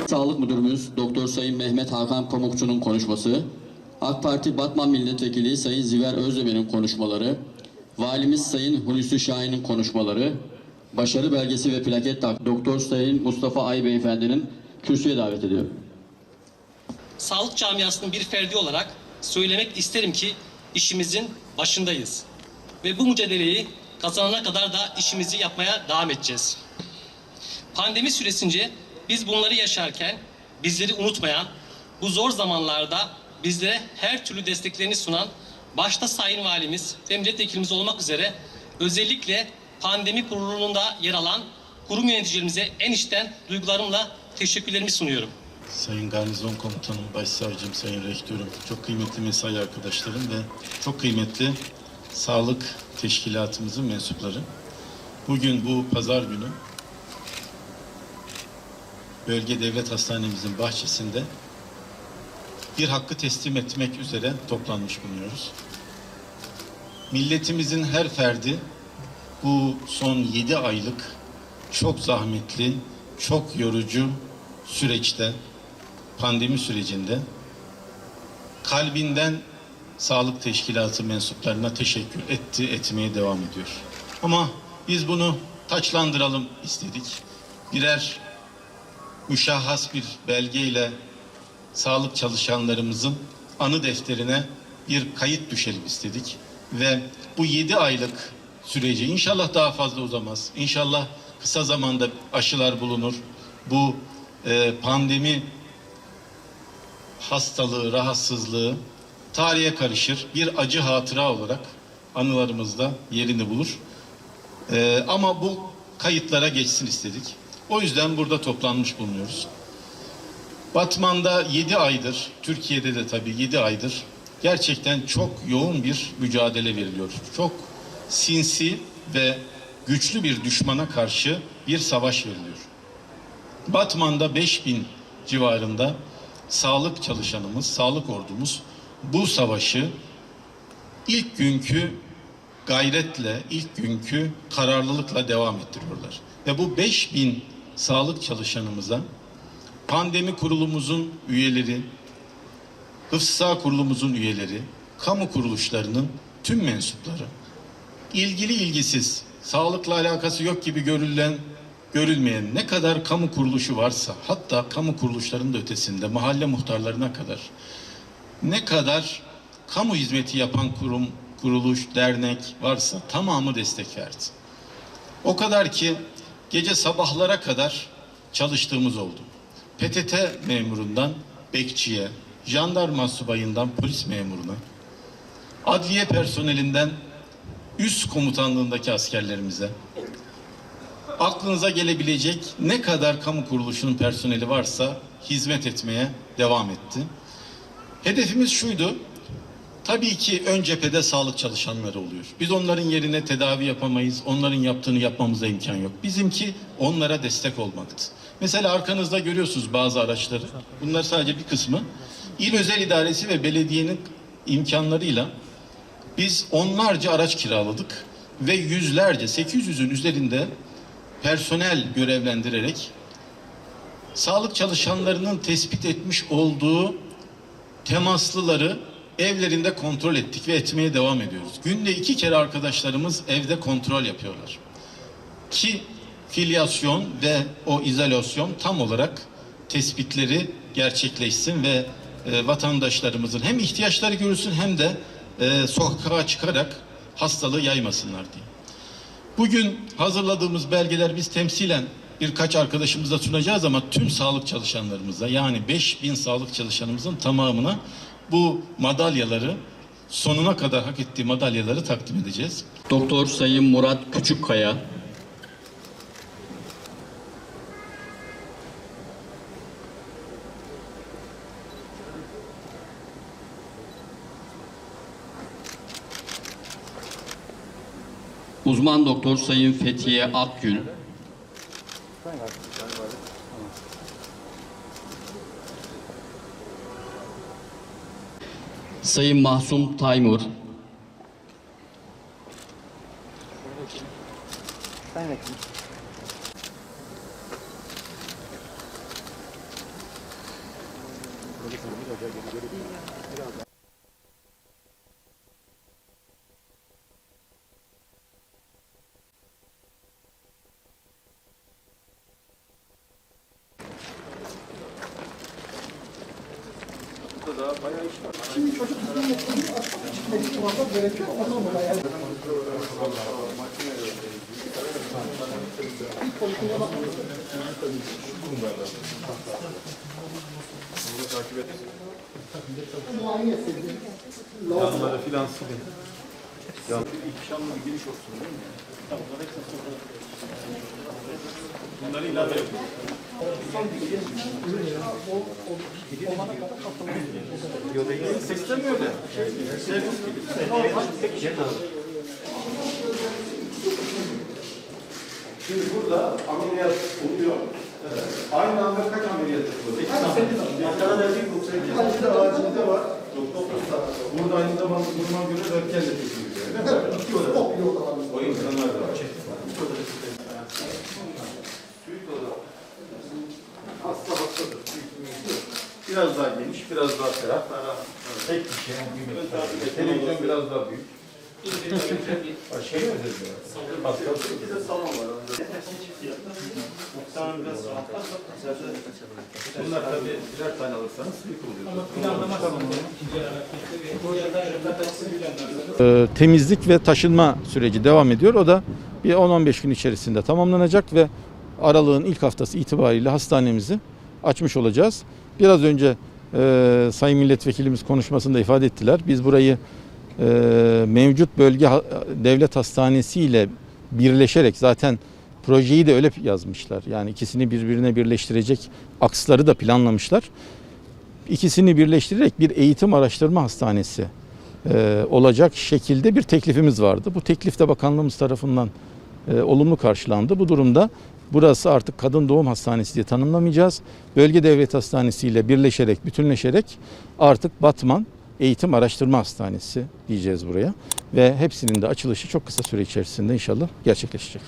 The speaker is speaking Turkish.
Sağlık Müdürümüz Doktor Sayın Mehmet Hakan Pamukçu'nun konuşması, AK Parti Batman Milletvekili Sayın Ziver Özdemir'in konuşmaları, Valimiz Sayın Hulusi Şahin'in konuşmaları, başarı belgesi ve plaket Doktor Sayın Mustafa Ay Beyefendi'nin kürsüye davet ediyorum. Sağlık camiasının bir ferdi olarak söylemek isterim ki işimizin başındayız. Ve bu mücadeleyi kazanana kadar da işimizi yapmaya devam edeceğiz. Pandemi süresince biz bunları yaşarken bizleri unutmayan, bu zor zamanlarda bizlere her türlü desteklerini sunan, başta Sayın Valimiz ve Milletvekilimiz olmak üzere özellikle pandemi kurulunda yer alan kurum yöneticilerimize en içten duygularımla teşekkürlerimi sunuyorum. Sayın Garnizon Komutanım, Başsavcım, Sayın Rektörüm, çok kıymetli mesai arkadaşlarım ve çok kıymetli sağlık teşkilatımızın mensupları. Bugün bu pazar günü Bölge Devlet Hastanemizin bahçesinde bir hakkı teslim etmek üzere toplanmış bulunuyoruz. Milletimizin her ferdi bu son 7 aylık çok zahmetli, çok yorucu süreçte, pandemi sürecinde kalbinden sağlık teşkilatı mensuplarına teşekkür etmeye devam ediyor. Ama biz bunu taçlandıralım istedik. Birer müşahhas bir belgeyle sağlık çalışanlarımızın anı defterine bir kayıt düşelim istedik. Ve bu 7 aylık süreci inşallah daha fazla uzamaz. İnşallah kısa zamanda aşılar bulunur. Bu pandemi hastalığı, rahatsızlığı tarihe karışır. Bir acı hatıra olarak anılarımızda yerini bulur. Ama bu kayıtlara geçsin istedik. O yüzden burada toplanmış bulunuyoruz. Batman'da 7 aydır, Türkiye'de de tabii 7 aydır gerçekten çok yoğun bir mücadele veriliyor. Çok sinsi ve güçlü bir düşmana karşı bir savaş veriliyor. Batman'da 5000 civarında sağlık çalışanımız, sağlık ordumuz bu savaşı ilk günkü gayretle, ilk günkü kararlılıkla devam ettiriyorlar. Ve bu 5000 sağlık çalışanımıza pandemi kurulumuzun üyeleri, Hıfzı Kurulumuzun üyeleri, kamu kuruluşlarının tüm mensupları, ilgili ilgisiz, sağlıkla alakası yok gibi görülmeyen ne kadar kamu kuruluşu varsa, hatta kamu kuruluşlarının da ötesinde mahalle muhtarlarına kadar ne kadar kamu hizmeti yapan kurum, kuruluş, dernek varsa tamamı destek verdi. O kadar ki gece sabahlara kadar çalıştığımız oldu. PTT memurundan bekçiye, jandarma subayından polis memuruna, adliye personelinden üst komutanlığındaki askerlerimize, aklınıza gelebilecek ne kadar kamu kuruluşunun personeli varsa hizmet etmeye devam etti. Hedefimiz şuydu, tabii ki ön cephede sağlık çalışanları oluyor. Biz onların yerine tedavi yapamayız, onların yaptığını yapmamıza imkan yok. Bizimki onlara destek olmaktı. Mesela arkanızda görüyorsunuz bazı araçları. Bunlar sadece bir kısmı. İl Özel İdaresi ve belediyenin imkanlarıyla biz onlarca araç kiraladık ve yüzlerce, 800'ün üzerinde personel görevlendirerek sağlık çalışanlarının tespit etmiş olduğu temaslıları evlerinde kontrol ettik ve etmeye devam ediyoruz. Günde 2 kere arkadaşlarımız evde kontrol yapıyorlar. Ki filyasyon ve o izolasyon tam olarak tespitleri gerçekleşsin ve vatandaşlarımızın hem ihtiyaçları görülsün hem de sokağa çıkarak hastalığı yaymasınlar diye. Bugün hazırladığımız belgeler biz temsilen birkaç arkadaşımıza sunacağız ama tüm sağlık çalışanlarımıza, yani 5000 sağlık çalışanımızın tamamına bu madalyaları, sonuna kadar hak ettiği madalyaları takdim edeceğiz. Doktor Sayın Murat Küçükkaya, Uzman Doktor Sayın Fethiye Akgül, Sayın Mahsum Taymur, Yanları filan silin. Ya ikişanlı bir giriş olsun değil mi? Bunları ilave edin. Sistem öyle. Şimdi burada ameliyat oluyor. Aynı anda kaç ameliyat yapılıyor? Ankara derdik bu. Acilde var. Burada aynı zamanda duruma göre röntgen de çekiliyor. Değil mi? İki oda. O insanlar da var. Büyük oda. Hasta hastadır. Biraz daha geniş, biraz daha ferah. Tek bir şey. Televizyon biraz daha büyük. Başka ne özellikle var? İki de salon var. Bunlar tabii birer tane alırsanız büyük oluyor. Temizlik ve taşınma süreci devam ediyor. O da bir 10-15 gün içerisinde tamamlanacak ve aralığın ilk haftası itibariyle hastanemizi açmış olacağız. Biraz önce Sayın Milletvekilimiz konuşmasında ifade ettiler. Biz burayı mevcut bölge devlet hastanesi ile birleşerek, zaten projeyi de öyle yazmışlar. Yani ikisini birbirine birleştirecek aksları da planlamışlar. İkisini birleştirerek bir eğitim araştırma hastanesi olacak şekilde bir teklifimiz vardı. Bu teklif de bakanlığımız tarafından olumlu karşılandı. Bu durumda burası artık kadın doğum hastanesi diye tanımlamayacağız. Bölge devlet hastanesi ile birleşerek, bütünleşerek artık Batman Eğitim Araştırma Hastanesi diyeceğiz buraya. Ve hepsinin de açılışı çok kısa süre içerisinde inşallah gerçekleşecek.